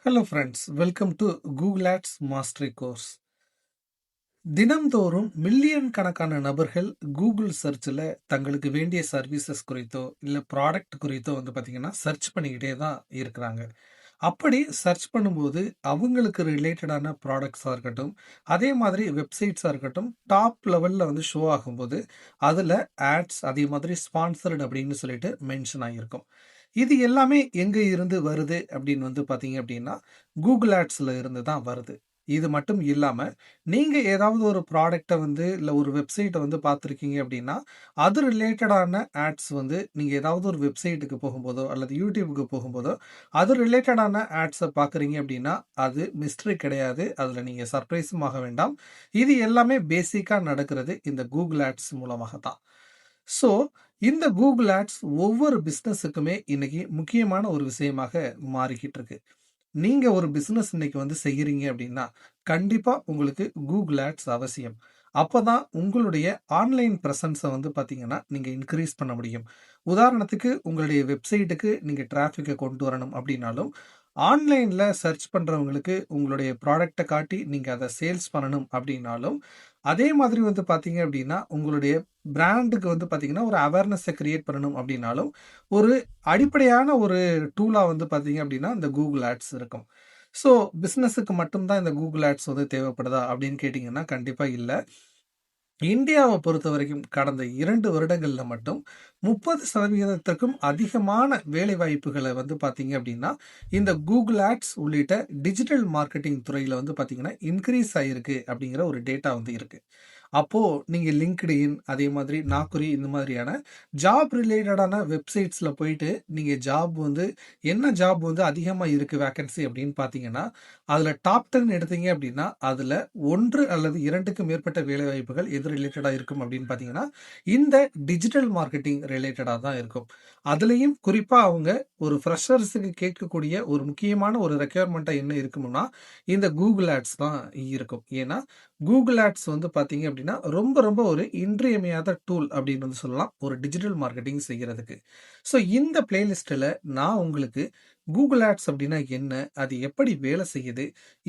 Hello friends, welcome to Google ads mastery course. தினம்தோறும் million கணக்கான நபர்கள் கூகுள் சர்ச்சில் தங்களுக்கு வேண்டிய சர்வீசஸ் குறித்தோ இல்லை ப்ராடக்ட் குறித்தோ பார்த்தீங்கன்னா சர்ச் பண்ணிக்கிட்டே தான் இருக்கிறாங்க. அப்படி சர்ச் பண்ணும்போது அவங்களுக்கு ரிலேட்டடான ப்ராடக்ட்ஸாக இருக்கட்டும், அதே மாதிரி வெப்சைட்ஸாக இருக்கட்டும், டாப் லெவலில் ஷோ ஆகும்போது அதில் ஆட்ஸ் அதே மாதிரி ஸ்பான்சர்டு அப்படின்னு சொல்லிட்டு மென்ஷன் ஆகியிருக்கும். இது எல்லாமே எங்கே இருந்து வருது அப்படின்னு பார்த்தீங்க அப்படின்னா கூகுள் ஆட்ஸில் இருந்து தான் வருது. இது மட்டும் இல்லாமல் நீங்கள் ஏதாவது ஒரு ப்ராடக்டை இல்லை ஒரு வெப்சைட்டை பார்த்துருக்கீங்க அப்படின்னா அது ரிலேட்டடான ஆட்ஸ் நீங்கள் ஏதாவது ஒரு வெப்சைட்டுக்கு போகும்போதோ அல்லது யூடியூபுக்கு போகும்போதோ அது ரிலேட்டடான ஆட்ஸை பார்க்குறீங்க அப்படின்னா அது மிஸ்ட்ரி கிடையாது. அதில் நீங்கள் சர்ப்ரைஸும் ஆக வேண்டாம். இது எல்லாமே பேசிக்காக நடக்கிறது இந்த கூகுள் ஆட்ஸ் மூலமாக தான். ஸோ இந்த கூகுள் ஆட்ஸ் ஒவ்வொரு பிஸ்னஸுக்குமே இன்னைக்கு முக்கியமான ஒரு விஷயமாக மாறிக்கிட்டு இருக்கு. நீங்க ஒரு பிசினஸ் இன்னைக்கு செய்யறீங்க அப்படின்னா கண்டிப்பா உங்களுக்கு கூகுள் ஆட்ஸ் அவசியம். அப்பதான் உங்களுடைய ஆன்லைன் பிரசன்ஸை பாத்தீங்கன்னா நீங்க இன்க்ரீஸ் பண்ண முடியும். உதாரணத்துக்கு உங்களுடைய வெப்சைட்டுக்கு நீங்க டிராஃபிக்கை கொண்டு வரணும் அப்படின்னாலும் ஆன்லைன்ல சர்ச் பண்றவங்களுக்கு உங்களுடைய ப்ராடக்டை காட்டி நீங்க அதை சேல்ஸ் பண்ணணும் அப்படின்னாலும் அதே மாதிரி பாத்தீங்க அப்படின்னா உங்களுடைய பிராண்டுக்கு பாத்தீங்கன்னா ஒரு அவேர்னஸை கிரியேட் பண்ணணும் அப்படின்னாலும் ஒரு அடிப்படையான ஒரு டூலா பாத்தீங்க அப்படின்னா இந்த கூகுள் ஆட்ஸ் இருக்கும். ஸோ பிஸ்னஸுக்கு மட்டும்தான் இந்த கூகுள் ஆட்ஸ் தேவைப்படுதா அப்படின்னு கேட்டிங்கன்னா கண்டிப்பாக இல்லை. இந்தியாவை பொறுத்த வரைக்கும் கடந்த 2 வருடங்கள்ல மட்டும் 30% அதிகமான வேலை வாய்ப்புகளை பார்த்தீங்க அப்படின்னா இந்த கூகுள் ஆட்ஸ் உள்ளிட்ட டிஜிட்டல் மார்க்கெட்டிங் துறையில பார்த்தீங்கன்னா இன்க்ரீஸ் ஆயிருக்கு அப்படிங்கிற ஒரு டேட்டா இருக்கு. அப்போ நீங்க லிங்க்டின் அதே மாதிரி நாக்குரி இந்த மாதிரியான ஜாப் ரிலேட்டடான வெப்சைட்ஸ்ல போயிட்டு நீங்க ஜாப் என்ன ஜாப் அதிகமா இருக்கு வேகன்சி அப்படின்னு பாத்தீங்கன்னா அதுல டாப் 10 எடுத்தீங்க அப்படின்னா அதுல 1 அல்லது 2க்கு மேற்பட்ட வேலை வாய்ப்புகள் எது ரிலேட்டடா இருக்கும் அப்படின்னு பாத்தீங்கன்னா இந்த டிஜிட்டல் மார்க்கெட்டிங் ரிலேட்டடா தான் இருக்கும். அதுலயும் குறிப்பா அவங்க ஒரு ஃப்ரெஷர்ஸுக்கு கேட்கக்கூடிய ஒரு முக்கியமான ஒரு ரெக்யர்மெண்டா என்ன இருக்கும்னா இந்த கூகுள் ஆட்ஸ் தான் இருக்கும். ஏன்னா கூகுள் ஆட்ஸ் பாத்தீங்க அப்படின்னா ரொம்ப ரொம்ப ஒரு இன்றியமையாத டூல் அப்படின்னு சொல்லலாம் ஒரு டிஜிட்டல் மார்க்கெட்டிங் செய்யறதுக்கு. ஸோ இந்த பிளேலிஸ்ட்ல நான் உங்களுக்கு கூகுள் ஆட்ஸ் அப்படின்னா என்ன, அது எப்படி வேலை செய்யுது,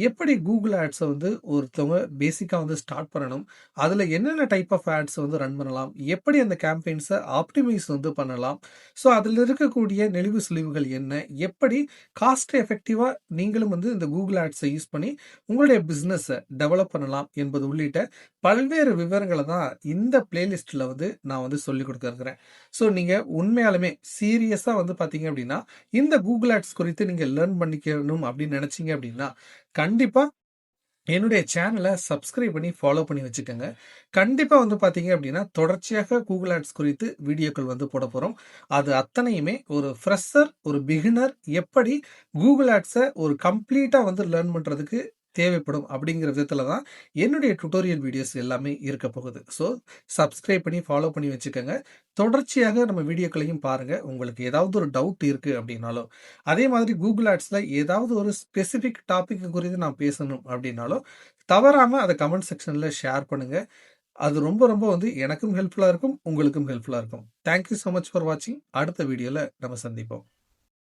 எப்படி கூகுள் ஆட்ஸை ஒருத்தவங்க பேசிக்கா ஸ்டார்ட் பண்ணணும், அதுல என்னென்ன டைப் ஆஃப் ஆட்ஸ் ரன் பண்ணலாம், எப்படி அந்த கேம்பெயின்ஸை ஆப்டிமைஸ் பண்ணலாம், ஸோ அதில் இருக்கக்கூடிய நெளிவு சுழிவுகள் என்ன, எப்படி காஸ்ட் எஃபெக்டிவா நீங்களும் இந்த கூகுள் ஆட்ஸை யூஸ் பண்ணி உங்களுடைய பிஸ்னஸை டெவலப் பண்ணலாம் என்பது உள்ளிட்ட பல்வேறு விவரங்களை தான் இந்த பிளேலிஸ்ட்ல நான் சொல்லிக் கொடுத்துருக்கிறேன். ஸோ நீங்க உண்மையாலுமே சீரியஸா பாத்தீங்க அப்படின்னா இந்த கூகுள் ஆட்ஸ் குறித்து நீங்க லேர்ன் பண்ணிக்கணும் அப்படின்னு நினைச்சீங்க அப்படின்னா கண்டிப்பா என்னுடைய சேனலை சப்ஸ்கிரைப் பண்ணி ஃபாலோ பண்ணி வச்சுக்கோங்க. கண்டிப்பா பாத்தீங்க அப்படின்னா தொடர்ச்சியாக கூகுள் ஆட்ஸ் குறித்து வீடியோக்கள் போட போறோம். அது அத்தனையுமே ஒரு ஃப்ரெஷர் ஒரு பிகினர் எப்படி கூகுள் ஆட்ஸை ஒரு கம்ப்ளீட்டா லேர்ன் பண்றதுக்கு தேவைப்படும் அப்படிங்கிற விதத்துல தான் என்னுடைய டுட்டோரியல் வீடியோஸ் எல்லாமே இருக்க போகுது. ஸோ சப்ஸ்கிரைப் பண்ணி ஃபாலோ பண்ணி வச்சுக்கோங்க. தொடர்ச்சியாக நம்ம வீடியோக்களையும் பாருங்க. உங்களுக்கு ஏதாவது ஒரு டவுட் இருக்கு அப்படின்னாலும் அதே மாதிரி கூகுள் ஆட்ஸ்ல ஏதாவது ஒரு ஸ்பெசிபிக் டாபிக் குறித்து நான் பேசணும் அப்படின்னாலும் தவறாம அதை கமெண்ட் செக்ஷன்ல ஷேர் பண்ணுங்க. அது ரொம்ப ரொம்ப எனக்கும் ஹெல்ப்ஃபுல்லா இருக்கும், உங்களுக்கும் ஹெல்ப்ஃபுல்லா இருக்கும். தேங்க்யூ ஸோ மச் ஃபார் வாட்சிங். அடுத்த வீடியோல நம்ம சந்திப்போம்.